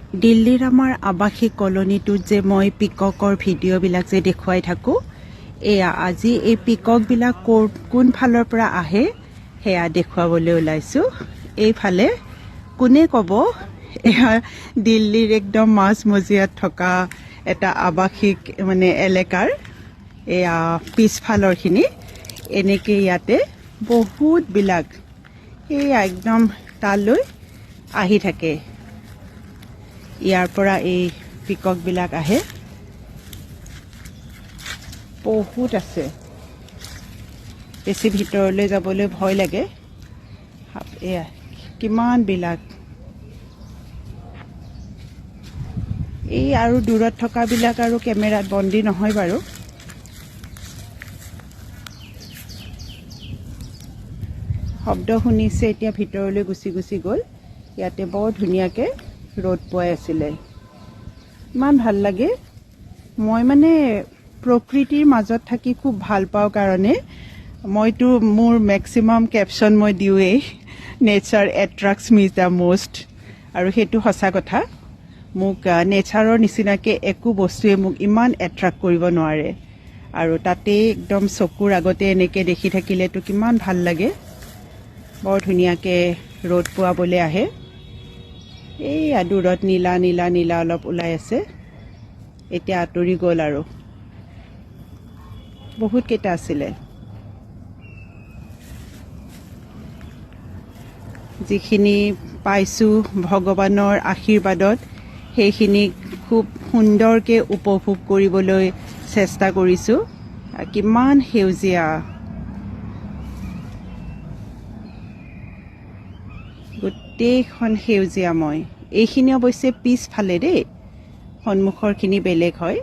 দিল্লীৰ আমাৰ আৱাসিক কলনীটোত যে মই পিককৰ ভিডিঅ'বিলাক যে দেখুৱাই থাকোঁ, এয়া আজি এই পিককবিলাক কোন ফালৰ পৰা আহে সেয়া দেখুৱাবলৈ ওলাইছোঁ। এইফালে কোনে ক'ব এয়া দিল্লীৰ একদম মাজমজিয়াত থকা এটা আৱাসিক এলেকাৰ এয়া পিছফালৰখিনি এনেকৈ ইয়াতে বহুতবিলাক এয়া একদম তালৈ আহি থাকে। ইয়াৰ পৰা এই পিককবিলাক আহে, বহুত আছে। বেছি ভিতৰলৈ যাবলৈ ভয় লাগে। এয়া কিমানবিলাক, এই আৰু দূৰত থকাবিলাক আৰু কেমেৰাত বন্দী নহয় বাৰু। শব্দ শুনিছে, এতিয়া ভিতৰলৈ গুচি গ'ল। ইয়াতে বৰ ধুনীয়াকৈ ৰ'দ পোৱাই আছিলে, ইমান ভাল লাগে। মই প্ৰকৃতিৰ মাজত থাকি খুব ভাল পাওঁ কাৰণে মইতো মোৰ মেক্সিমাম কেপশ্যন মই দিওঁৱেই, নেচাৰ এট্ৰেক্টছ মি দ্য মষ্ট। আৰু সেইটো সঁচা কথা, মোক নেচাৰৰ নিচিনাকৈ একো বস্তুৱে মোক ইমান এট্ৰেক্ট কৰিব নোৱাৰে। আৰু তাতেই একদম চকুৰ আগতে এনেকৈ দেখি থাকিলেতো কিমান ভাল লাগে। বৰ ধুনীয়াকৈ ৰ'দ পোৱাবলৈ আহে। এইয়া দূৰত নীলা নীলা নীলা অলপ ওলাই আছে, এতিয়া আঁতৰি গ'ল আৰু বহুতকেইটা আছিলে। যিখিনি পাইছোঁ ভগৱানৰ আশীৰ্বাদত, সেইখিনি খুব সুন্দৰকৈ উপভোগ কৰিবলৈ চেষ্টা কৰিছোঁ। কিমান সেউজীয়া, গোটেইখন সেউজীয়াময়। এইখিনি অৱশ্যে পিছফালে দেই, সন্মুখৰখিনি বেলেগ হয়।